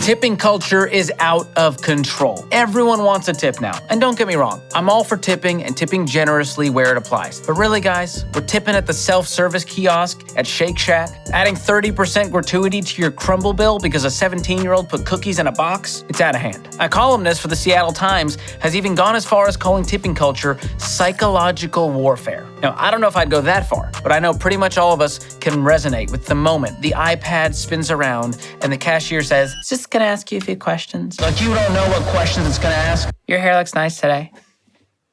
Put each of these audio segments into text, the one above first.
Tipping culture is out of control. Everyone wants a tip now. And don't get me wrong, I'm all for tipping and tipping generously where it applies. But really, guys, we're tipping at the self-service kiosk at Shake Shack, adding 30% gratuity to your crumble bill because a 17-year-old put cookies in a box. It's out of hand. A columnist for the Seattle Times has even gone as far as calling tipping culture psychological warfare. Now, I don't know if I'd go that far, but I know pretty much all of us can resonate with the moment the iPad spins around and the cashier says, "Just gonna ask you a few questions." Like you don't know what questions it's gonna ask. "Your hair looks nice today.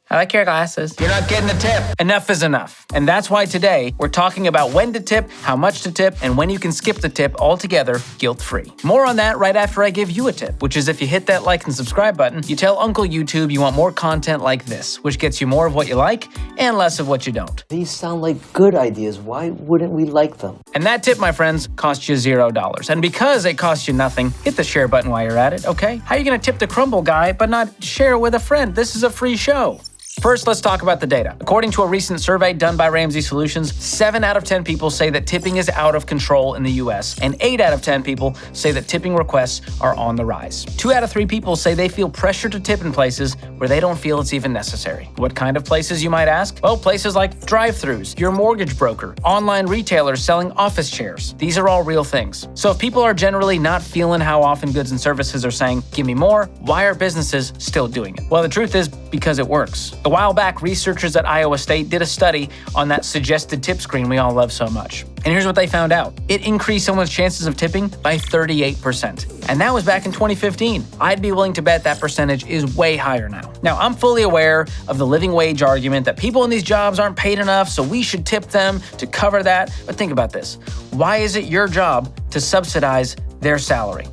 I like your glasses." You're not getting a tip. Enough is enough. And that's why today we're talking about when to tip, how much to tip, and when you can skip the tip altogether guilt-free. More on that right after I give you a tip, which is if you hit that like and subscribe button, you tell Uncle YouTube you want more content like this, which gets you more of what you like and less of what you don't. These sound like good ideas. Why wouldn't we like them? And that tip, my friends, costs you $0. And because it costs you nothing, hit the share button while you're at it, okay? How are you gonna tip the crumble guy but not share with a friend? This is a free show. First, let's talk about the data. According to a recent survey done by Ramsey Solutions, 7 out of 10 people say that tipping is out of control in the US, and 8 out of 10 people say that tipping requests are on the rise. 2 out of 3 people say they feel pressure to tip in places where they don't feel it's even necessary. What kind of places, you might ask? Well, places like drive-thrus, your mortgage broker, online retailers selling office chairs. These are all real things. So if people are generally not feeling how often goods and services are saying, "Give me more," why are businesses still doing it? Well, the truth is because it works. A while back, researchers at Iowa State did a study on that suggested tip screen we all love so much. And here's what they found out. It increased someone's chances of tipping by 38%. And that was back in 2015. I'd be willing to bet that percentage is way higher now. Now, I'm fully aware of the living wage argument that people in these jobs aren't paid enough, so we should tip them to cover that. But think about this. Why is it your job to subsidize their salary?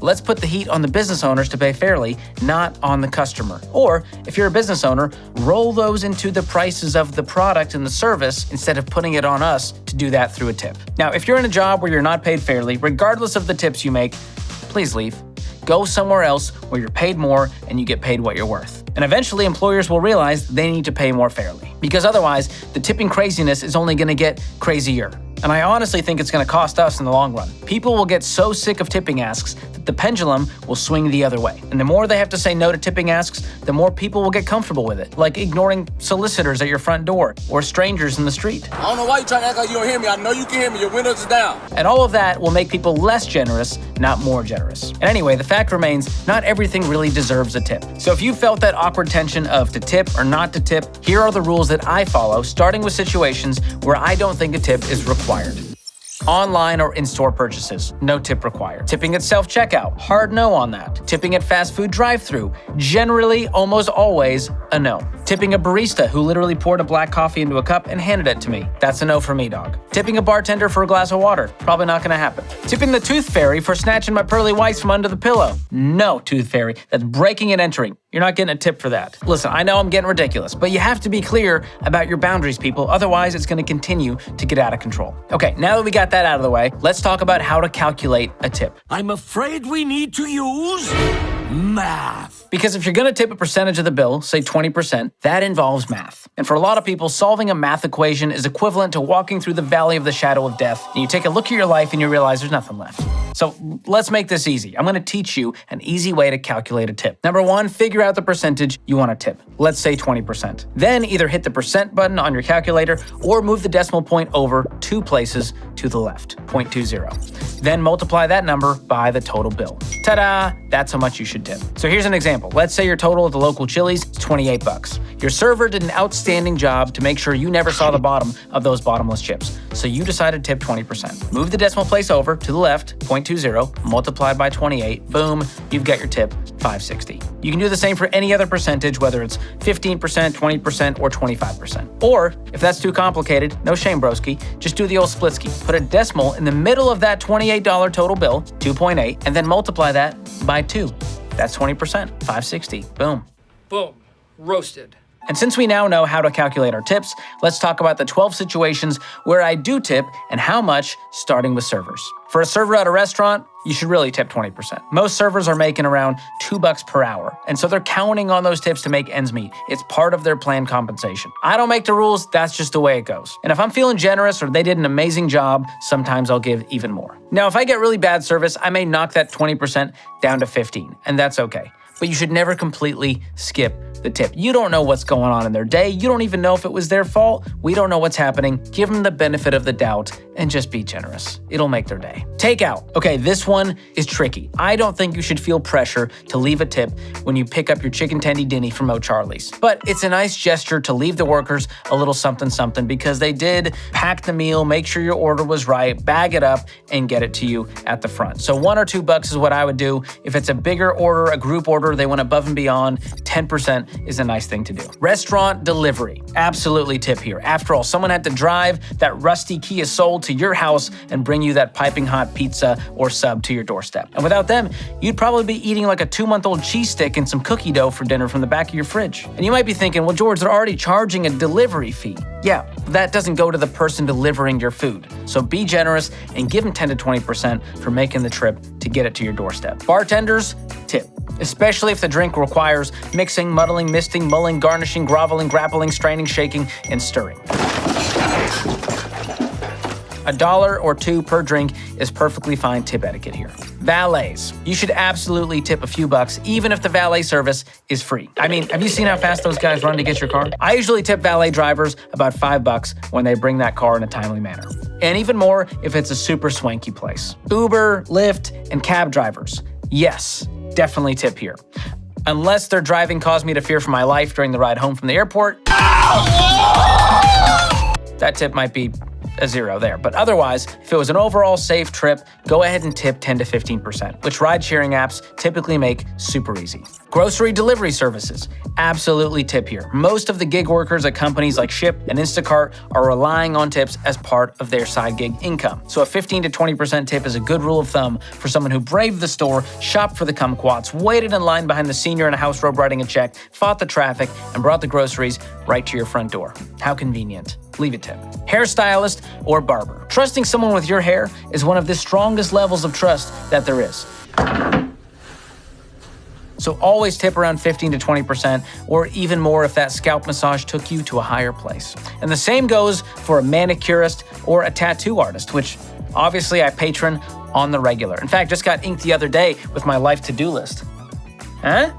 Let's put the heat on the business owners to pay fairly, not on the customer. Or, if you're a business owner, roll those into the prices of the product and the service instead of putting it on us to do that through a tip. Now, if you're in a job where you're not paid fairly, regardless of the tips you make, please leave. Go somewhere else where you're paid more and you get paid what you're worth. And eventually, employers will realize they need to pay more fairly. Because otherwise, the tipping craziness is only going to get crazier. And I honestly think it's going to cost us in the long run. People will get so sick of tipping asks that the pendulum will swing the other way. And the more they have to say no to tipping asks, the more people will get comfortable with it, like ignoring solicitors at your front door or strangers in the street. I don't know why you're trying to act like you don't hear me. I know you can hear me. Your windows is down. And all of that will make people less generous, not more generous. And anyway, the fact remains, not everything really deserves a tip. So if you felt that awkward tension of to tip or not to tip, here are the rules that I follow, starting with situations where I don't think a tip is required. Online or in-store purchases, no tip required. Tipping at self-checkout, hard no on that. Tipping at fast food drive-thru, generally, almost always, a no. Tipping a barista who literally poured a black coffee into a cup and handed it to me, that's a no for me, dog. Tipping a bartender for a glass of water, probably not gonna happen. Tipping the tooth fairy for snatching my pearly whites from under the pillow, no, tooth fairy, that's breaking and entering. You're not getting a tip for that. Listen, I know I'm getting ridiculous, but you have to be clear about your boundaries, people. Otherwise, it's going to continue to get out of control. Okay, now that we got that out of the way, let's talk about how to calculate a tip. I'm afraid we need to use math. Because if you're going to tip a percentage of the bill, say 20%, that involves math. And for a lot of people, solving a math equation is equivalent to walking through the valley of the shadow of death, and you take a look at your life and you realize there's nothing left. So let's make this easy. I'm going to teach you an easy way to calculate a tip. Number 1, figure out the percentage you want to tip. Let's say 20%. Then either hit the percent button on your calculator or move the decimal point over 2 places to the left, 0.20. Then multiply that number by the total bill. Ta-da! That's how much you should tip. So here's an example. Let's say your total at the local Chili's is $28. Your server did an outstanding job to make sure you never saw the bottom of those bottomless chips. So you decided to tip 20%. Move the decimal place over to the left, 0.20, multiply by 28. Boom, you've got your tip, $5.60. You can do the same for any other percentage, whether it's 15%, 20%, or 25%. Or, if that's too complicated, no shame, broski, just do the old splitsky. Put a decimal in the middle of that $28 total bill, 2.8, and then multiply that by 2. That's 20%, $5.60. Boom. Boom. Roasted. And since we now know how to calculate our tips, let's talk about the 12 situations where I do tip and how much, starting with servers. For a server at a restaurant, you should really tip 20%. Most servers are making around $2 per hour, and so they're counting on those tips to make ends meet. It's part of their planned compensation. I don't make the rules, that's just the way it goes. And if I'm feeling generous or they did an amazing job, sometimes I'll give even more. Now, if I get really bad service, I may knock that 20% down to 15%, and that's okay. But you should never completely skip the tip. You don't know what's going on in their day. You don't even know if it was their fault. We don't know what's happening. Give them the benefit of the doubt and just be generous. It'll make their day. Takeout. Okay, this one is tricky. I don't think you should feel pressure to leave a tip when you pick up your chicken tendy dinny from O'Charlie's. But it's a nice gesture to leave the workers a little something something because they did pack the meal, make sure your order was right, bag it up, and get it to you at the front. So $1 or $2 is what I would do. If it's a bigger order, a group order, they went above and beyond, 10% is a nice thing to do. Restaurant delivery. Absolutely tip here. After all, someone had to drive that rusty Kia Soul to your house and bring you that piping hot pizza or sub to your doorstep. And without them, you'd probably be eating like a 2-month-old cheese stick and some cookie dough for dinner from the back of your fridge. And you might be thinking, well, George, they're already charging a delivery fee. Yeah, that doesn't go to the person delivering your food. So be generous and give them 10 to 20% for making the trip to get it to your doorstep. Bartenders, tip. Especially if the drink requires mixing, muddling, misting, mulling, garnishing, groveling, grappling, straining, shaking, and stirring. $1 or $2 per drink is perfectly fine tip etiquette here. Valets. You should absolutely tip a few bucks, even if the valet service is free. I mean, have you seen how fast those guys run to get your car? I usually tip valet drivers about $5 when they bring that car in a timely manner. And even more if it's a super swanky place. Uber, Lyft, and cab drivers. Yes, definitely tip here. Unless their driving caused me to fear for my life during the ride home from the airport. That tip might be a zero there. But otherwise, if it was an overall safe trip, go ahead and tip 10 to 15%, which ride-sharing apps typically make super easy. Grocery delivery services. Absolutely tip here. Most of the gig workers at companies like Ship and Instacart are relying on tips as part of their side gig income. So a 15 to 20% tip is a good rule of thumb for someone who braved the store, shopped for the kumquats, waited in line behind the senior in a house robe writing a check, fought the traffic, and brought the groceries right to your front door. How convenient. Leave a tip. Hairstylist or barber. Trusting someone with your hair is one of the strongest levels of trust that there is. So always tip around 15 to 20%, or even more if that scalp massage took you to a higher place. And the same goes for a manicurist or a tattoo artist, which obviously I patron on the regular. In fact, just got inked the other day with my life to-do list. Huh?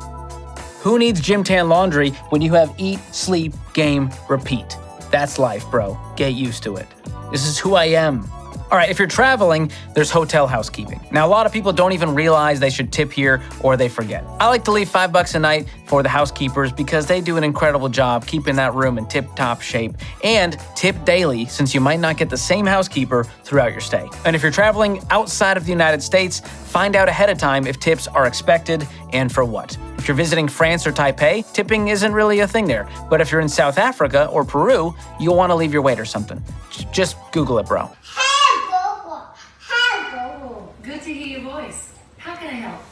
Who needs gym tan laundry when you have eat, sleep, game, repeat? That's life, bro. Get used to it. This is who I am. All right, if you're traveling, there's hotel housekeeping. Now, a lot of people don't even realize they should tip here or they forget. I like to leave $5 a night for the housekeepers because they do an incredible job keeping that room in tip-top shape, and tip daily since you might not get the same housekeeper throughout your stay. And if you're traveling outside of the United States, find out ahead of time if tips are expected and for what. If you're visiting France or Taipei, tipping isn't really a thing there. But if you're in South Africa or Peru, you'll want to leave your waiter something. Just Google it, bro. Good to hear your voice. How can I help?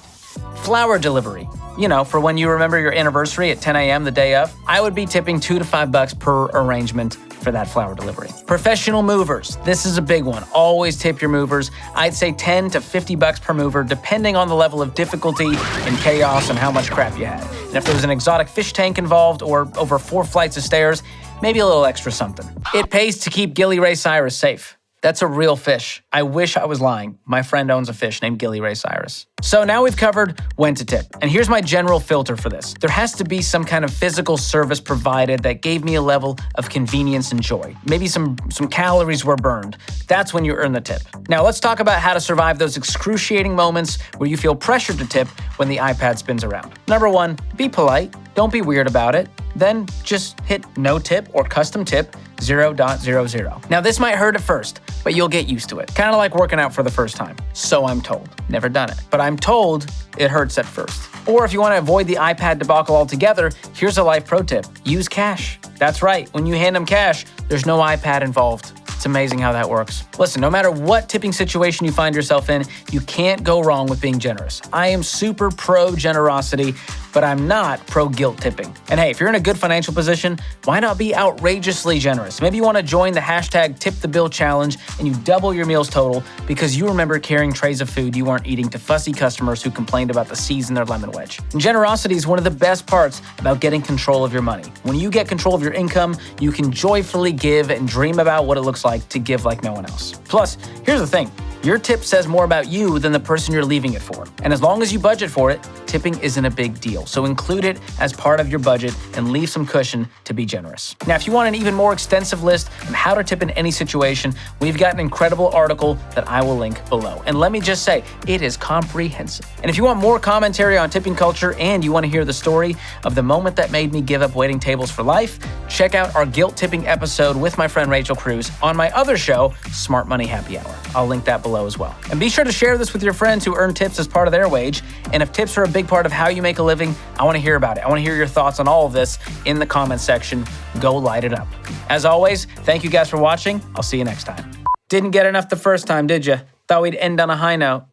Flower delivery. You know, for when you remember your anniversary at 10 a.m. the day of, I would be tipping $2 to $5 per arrangement for that flower delivery. Professional movers. This is a big one. Always tip your movers. I'd say $10 to $50 per mover, depending on the level of difficulty and chaos and how much crap you had. And if there was an exotic fish tank involved or over 4 flights of stairs, maybe a little extra something. It pays to keep Gilly Ray Cyrus safe. That's a real fish. I wish I was lying. My friend owns a fish named Gilly Ray Cyrus. So now we've covered when to tip. And here's my general filter for this. There has to be some kind of physical service provided that gave me a level of convenience and joy. Maybe some calories were burned. That's when you earn the tip. Now let's talk about how to survive those excruciating moments where you feel pressured to tip when the iPad spins around. Number 1, be polite. Don't be weird about it. Then just hit no tip or custom tip 0.00. Now this might hurt at first, but you'll get used to it. Kind of like working out for the first time. So I'm told. Never done it. But I'm told it hurts at first. Or if you want to avoid the iPad debacle altogether, here's a life pro tip. Use cash. That's right. When you hand them cash, there's no iPad involved. It's amazing how that works. Listen, no matter what tipping situation you find yourself in, you can't go wrong with being generous. I am super pro generosity. but I'm not pro guilt tipping. And hey, if you're in a good financial position, why not be outrageously generous? Maybe you want to join the hashtag Tip the Bill challenge and you double your meals total because you remember carrying trays of food you weren't eating to fussy customers who complained about the seeds in their lemon wedge. And generosity is one of the best parts about getting control of your money. When you get control of your income, you can joyfully give and dream about what it looks like to give like no one else. Plus, here's the thing. Your tip says more about you than the person you're leaving it for. And as long as you budget for it, tipping isn't a big deal. So include it as part of your budget and leave some cushion to be generous. Now, if you want an even more extensive list on how to tip in any situation, we've got an incredible article that I will link below. And let me just say, it is comprehensive. And if you want more commentary on tipping culture and you want to hear the story of the moment that made me give up waiting tables for life, check out our guilt tipping episode with my friend Rachel Cruz on my other show, Smart Money Happy Hour. I'll link that below as well. And be sure to share this with your friends who earn tips as part of their wage. And if tips are a big part of how you make a living, I want to hear about it. I want to hear your thoughts on all of this in the comments section. Go light it up. As always, thank you guys for watching. I'll see you next time. Didn't get enough the first time, did you? Thought we'd end on a high note.